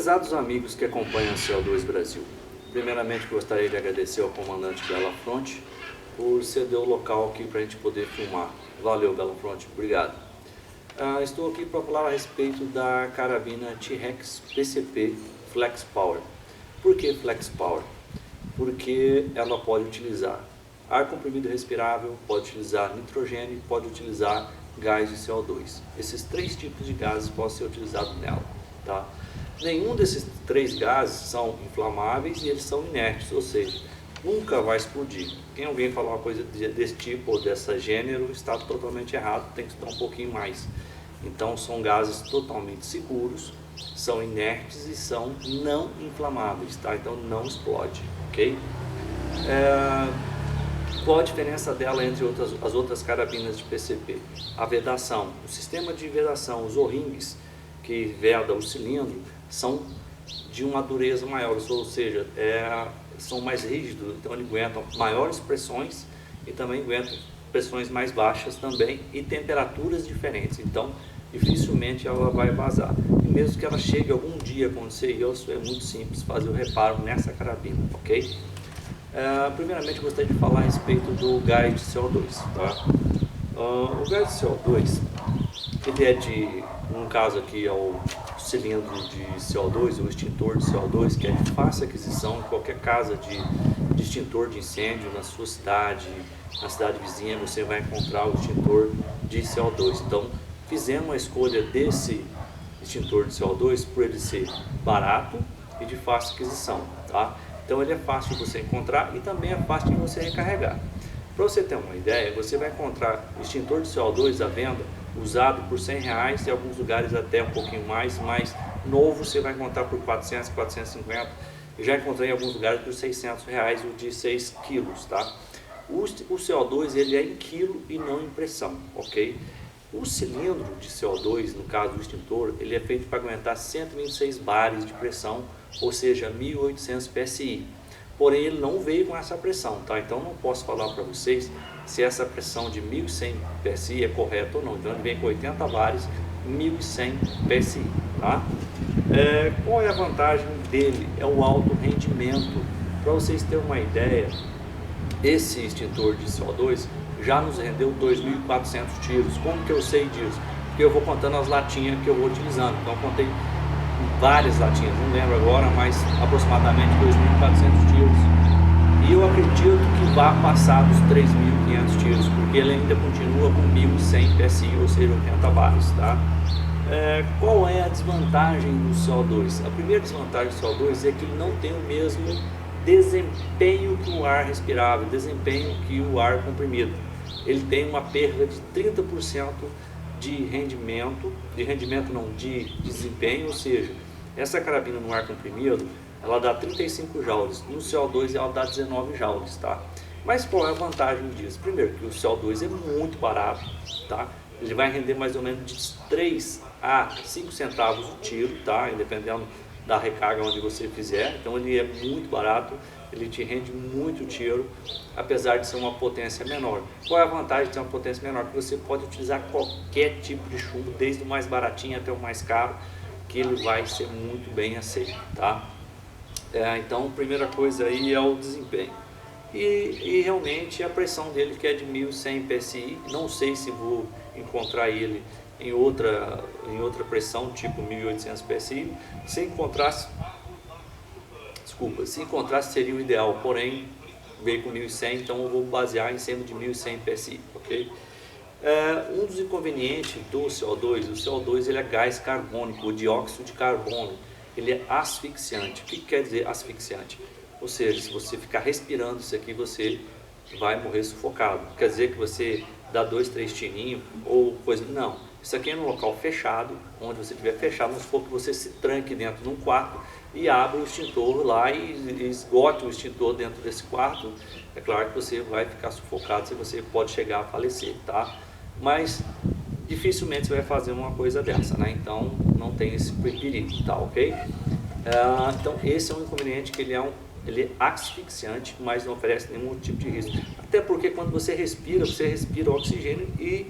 Prezados amigos que acompanham o CO2 Brasil, primeiramente gostaria de agradecer ao comandante Bela Fronte por ceder o local aqui para a gente poder filmar. Valeu, Bela Fronte, obrigado. Estou aqui para falar a respeito da carabina T-Rex PCP Flex Power. Por que Flex Power? Porque ela pode utilizar ar comprimido respirável, pode utilizar nitrogênio e pode utilizar gás de CO2. Esses três tipos de gases podem ser utilizados nela. Tá? Nenhum desses três gases são inflamáveis e eles são inertes, ou seja, nunca vai explodir. Quem alguém falar uma coisa desse tipo ou dessa gênero está totalmente errado, tem que estudar um pouquinho mais. Então são gases totalmente seguros, são inertes e são não inflamáveis, tá? Então não explode, ok? Qual a diferença dela entre as outras carabinas de PCP? A vedação. O sistema de vedação, os O-rings que veda o cilindro, são de uma dureza maior, ou seja, são mais rígidos, então eles aguentam maiores pressões e também aguentam pressões mais baixas também e temperaturas diferentes, então dificilmente ela vai vazar. E mesmo que ela chegue algum dia a acontecer isso, é muito simples fazer o reparo nessa carabina, ok? Primeiramente eu gostaria de falar a respeito do gás de CO2, tá? O gás de CO2, ele é de, no caso aqui é o cilindro de CO2, o extintor de CO2, que é de fácil aquisição em qualquer casa de extintor de incêndio na sua cidade, na cidade vizinha você vai encontrar o extintor de CO2. Então fizemos a escolha desse extintor de CO2 por ele ser barato e de fácil aquisição, tá? Então ele é fácil de você encontrar e também é fácil de você recarregar. Para você ter uma ideia, você vai encontrar extintor de CO2 à venda usado por R$100 e em alguns lugares até um pouquinho mais, mas novo você vai encontrar por 400, 450. Eu já encontrei em alguns lugares por R$600 o de 6 quilos, tá? O CO2 ele é em quilo e não em pressão, ok? O cilindro de CO2, no caso do extintor, ele é feito para aguentar 126 bares de pressão, ou seja, 1800 PSI. Porém, ele não veio com essa pressão, tá? Então, não posso falar para vocês se essa pressão de 1100 PSI é correta ou não. Então, ele vem com 80 bares, 1100 PSI, tá? Qual é a vantagem dele? É o alto rendimento. Para vocês terem uma ideia, esse extintor de CO2 já nos rendeu 2.400 tiros. Como que eu sei disso? Porque eu vou contando as latinhas que eu vou utilizando. Então, eu contei várias latinhas, não lembro agora, mas aproximadamente 2.400 tiros. E eu acredito que vá passar dos 3.500 tiros, porque ele ainda continua com 1.100 PSI, ou seja, 80 bares, tá? Qual é a desvantagem do CO2? A primeira desvantagem do CO2 é que ele não tem o mesmo desempenho que o ar respirável, desempenho que o ar comprimido. Ele tem uma perda de 30% de desempenho, ou seja, essa carabina no ar comprimido, ela dá 35 joules, no CO2 ela dá 19 joules, tá? Mas qual é a vantagem disso? Primeiro, que o CO2 é muito barato, tá? Ele vai render mais ou menos de 3 a 5 centavos o tiro, tá? Dependendo da recarga onde você fizer, então ele é muito barato, ele te rende muito tiro, apesar de ser uma potência menor. Qual é a vantagem de ter uma potência menor? Que você pode utilizar qualquer tipo de chumbo, desde o mais baratinho até o mais caro, que ele vai ser muito bem aceito, tá? Então, a primeira coisa aí é o desempenho. E realmente a pressão dele, que é de 1.100 PSI, não sei se vou encontrar ele em outra pressão, tipo 1.800 PSI. Se encontrasse seria o ideal, porém veio com 1.100, então eu vou basear em cima de 1.100 PSI, ok? Um dos inconvenientes do CO2, o CO2 ele é gás carbônico, o dióxido de carbono, ele é asfixiante. O que quer dizer asfixiante? Ou seja, se você ficar respirando isso aqui, você vai morrer sufocado. Quer dizer que você dá 2, 3 tirinhos ou coisa, não. Isso aqui é num local fechado, onde você estiver fechado, vamos supor que você se tranque dentro de um quarto e abra o extintor lá e esgote o extintor dentro desse quarto. É claro que você vai ficar sufocado, se você pode chegar a falecer, tá? Mas dificilmente você vai fazer uma coisa dessa, né? Então não tem esse perigo, tá, ok? Então esse é um inconveniente, que ele é asfixiante, mas não oferece nenhum tipo de risco. Até porque quando você respira oxigênio e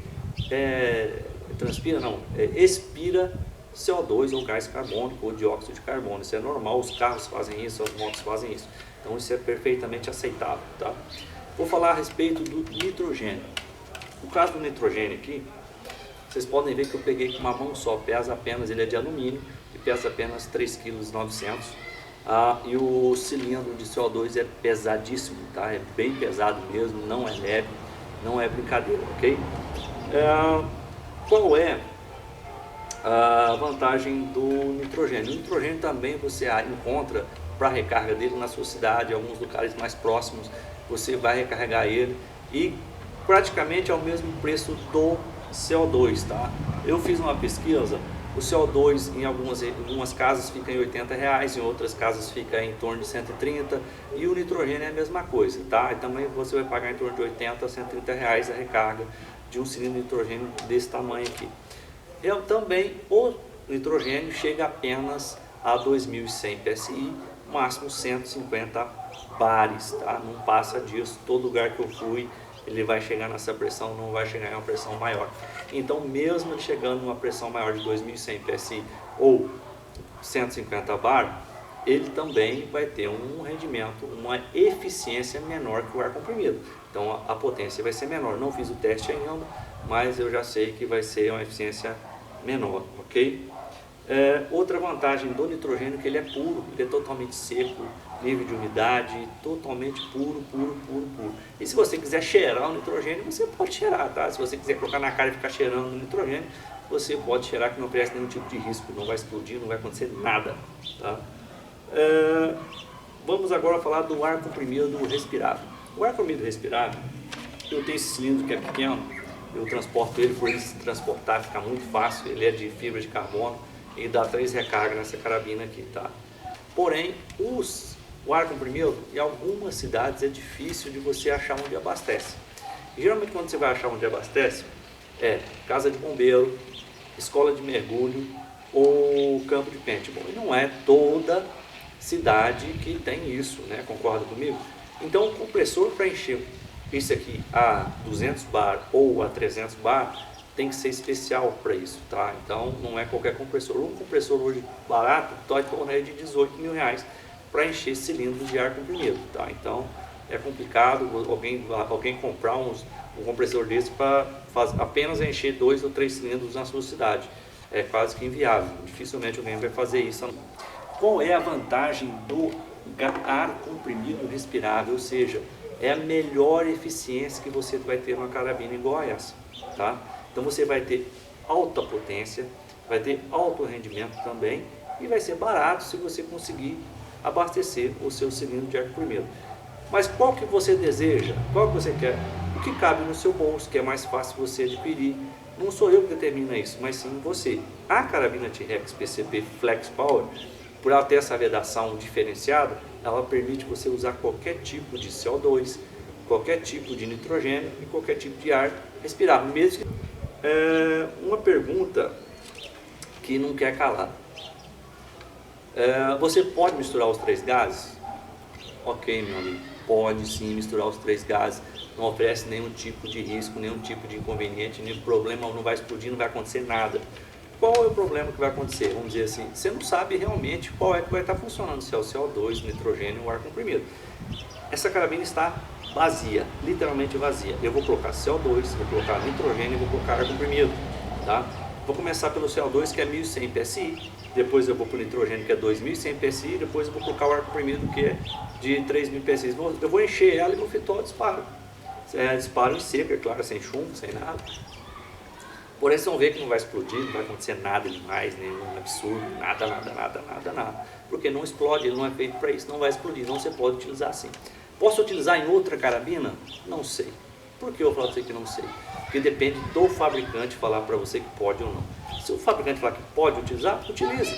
expira CO2 ou gás carbônico ou dióxido de carbono. Isso é normal, os carros fazem isso, as motos fazem isso. Então isso é perfeitamente aceitável, tá? Vou falar a respeito do nitrogênio. No caso do nitrogênio aqui, vocês podem ver que eu peguei com uma mão só, pesa apenas, ele é de alumínio e pesa apenas 3,9 kg. E o cilindro de CO2 é pesadíssimo, tá? É bem pesado mesmo, não é leve, não é brincadeira, ok? Qual é a vantagem do nitrogênio? O nitrogênio também você encontra para recarga dele na sua cidade, em alguns lugares mais próximos, você vai recarregar ele e praticamente ao mesmo preço do CO2, tá? Eu fiz uma pesquisa, o CO2 em algumas casas fica em R$80, em outras casas fica em torno de 130, e o nitrogênio é a mesma coisa, tá? E também você vai pagar em torno de 80 a 130 reais a recarga de um cilindro de nitrogênio desse tamanho aqui. Também o nitrogênio chega apenas a 2.100 PSI, máximo 150 bares, tá? Não passa disso. Todo lugar que eu fui ele vai chegar nessa pressão, não vai chegar em uma pressão maior. Então mesmo ele chegando numa pressão maior de 2.100 PSI ou 150 bar, ele também vai ter um rendimento, uma eficiência menor que o ar comprimido. Então a potência vai ser menor. Não fiz o teste ainda, mas eu já sei que vai ser uma eficiência menor, ok? Outra vantagem do nitrogênio é que ele é puro, ele é totalmente seco, nível de umidade totalmente puro. E se você quiser cheirar o nitrogênio, você pode cheirar, tá? Se você quiser colocar na cara e ficar cheirando o nitrogênio, você pode cheirar, que não oferece nenhum tipo de risco, não vai explodir, não vai acontecer nada, tá? Vamos agora falar do ar comprimido respirável. O ar comprimido respirável, eu tenho esse cilindro que é pequeno, eu transporto ele, por ele se transportar fica muito fácil, ele é de fibra de carbono e dá 3 recargas nessa carabina aqui, tá? Porém, o ar comprimido, em algumas cidades é difícil de você achar onde abastece. E, geralmente quando você vai achar onde abastece, casa de bombeiro, escola de mergulho ou campo de paintball. E não é toda cidade que tem isso, né? Concorda comigo? Então o compressor para encher isso aqui a 200 bar ou a 300 bar tem que ser especial para isso, tá? Então não é qualquer compressor. Um compressor hoje barato está em torno de 18 mil reais para encher cilindros de ar comprimido, tá? Então é complicado alguém comprar um compressor desse para apenas encher 2 ou 3 cilindros na sua cidade. É quase que inviável, dificilmente alguém vai fazer isso. Qual é a vantagem do ar comprimido respirável? Ou seja, é a melhor eficiência que você vai ter numa carabina igual a essa, tá? Então você vai ter alta potência, vai ter alto rendimento também e vai ser barato se você conseguir abastecer o seu cilindro de ar comprimido. Mas qual que você deseja? Qual que você quer? O que cabe no seu bolso, que é mais fácil você adquirir. Não sou eu que determina isso, mas sim você. A carabina T-Rex PCP Flex Power, por ela ter essa vedação diferenciada, ela permite você usar qualquer tipo de CO2, qualquer tipo de nitrogênio e qualquer tipo de ar respirável. Mesmo que... uma pergunta que não quer calar. Você pode misturar os 3 gases? Ok, meu amigo, pode sim misturar os 3 gases, não oferece nenhum tipo de risco, nenhum tipo de inconveniente, nenhum problema, não vai explodir, não vai acontecer nada. Qual é o problema que vai acontecer? Vamos dizer assim, você não sabe realmente qual é que vai estar funcionando, se é o CO2, o nitrogênio ou o ar comprimido. Essa carabina está vazia, literalmente vazia. Eu vou colocar CO2, vou colocar nitrogênio e vou colocar ar comprimido, tá? Vou começar pelo CO2, que é 1.100 PSI, depois eu vou para o nitrogênio, que é 2.100 PSI, depois eu vou colocar o ar comprimido, que é de 3.000 PSI. Eu vou encher ela e no fitol disparo. Disparo em seco, é claro, sem chumbo, sem nada. Porém, vocês vão ver que não vai explodir, não vai acontecer nada demais, nenhum absurdo, nada. Porque não explode, ele não é feito para isso, não vai explodir, então você pode utilizar assim. Posso utilizar em outra carabina? Não sei. Por que eu falo para você que não sei? Porque depende do fabricante falar para você que pode ou não. Se o fabricante falar que pode utilizar, utiliza.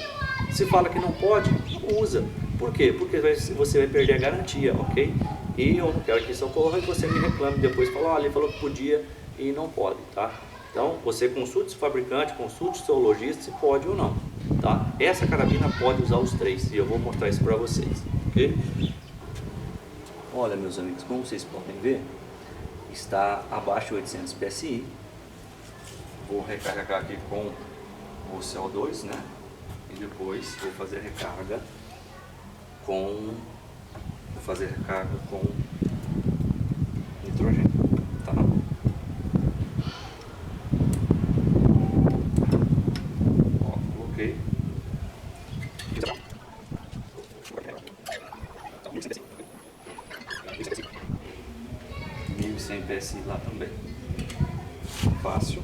Se fala que não pode, não usa. Por quê? Porque você vai perder a garantia, ok? E eu não quero que isso ocorra e você me reclame depois e fala, olha, ele falou que podia e não pode, tá? Então, você consulte o fabricante, consulte o seu lojista se pode ou não, tá? Essa carabina pode usar os 3 e eu vou mostrar isso para vocês, ok? Olha, meus amigos, como vocês podem ver, está abaixo de 800 PSI. Vou recarregar aqui com o CO2, né? E depois vou fazer a recarga com nitrogênio, tá? Ó, coloquei. 1100 PSI lá também. Fácil.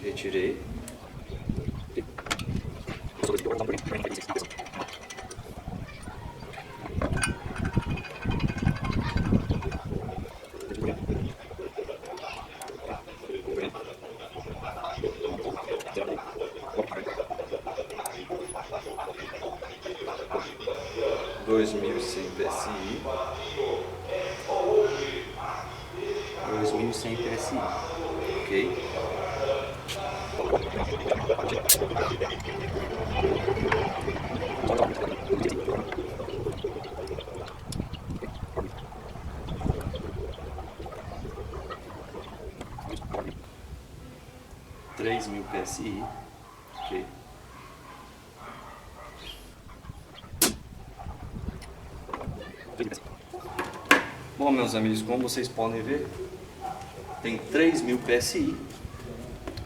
Retirei. Dois mil e cem PSI. 2100 PSI. Ok? Três mil PSI. Ok? Bom, meus amigos, como vocês podem ver, tem 3.000 PSI,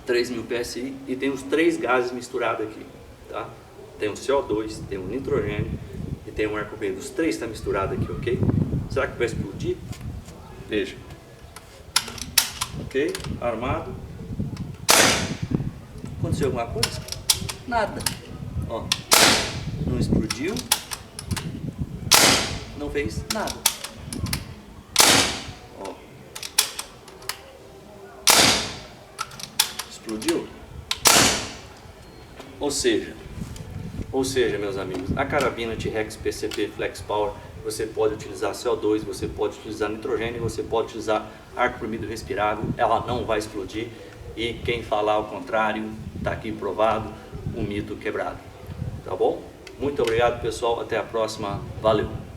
3.000 PSI e tem os três gases misturados aqui, tá? Tem o CO2, tem o nitrogênio e tem o RQB. Os três estão misturados aqui, ok? Será que vai explodir? Veja. Ok, armado. Aconteceu alguma coisa? Nada. Ó, não explodiu, não fez nada. Ó, explodiu. Ou seja, meus amigos, a carabina T-Rex PCP Flex Power, você pode utilizar CO2, você pode utilizar nitrogênio, você pode utilizar ar comprimido respirável, ela não vai explodir. E quem falar ao contrário, está aqui provado, um mito quebrado. Tá bom? Muito obrigado, pessoal. Até a próxima. Valeu!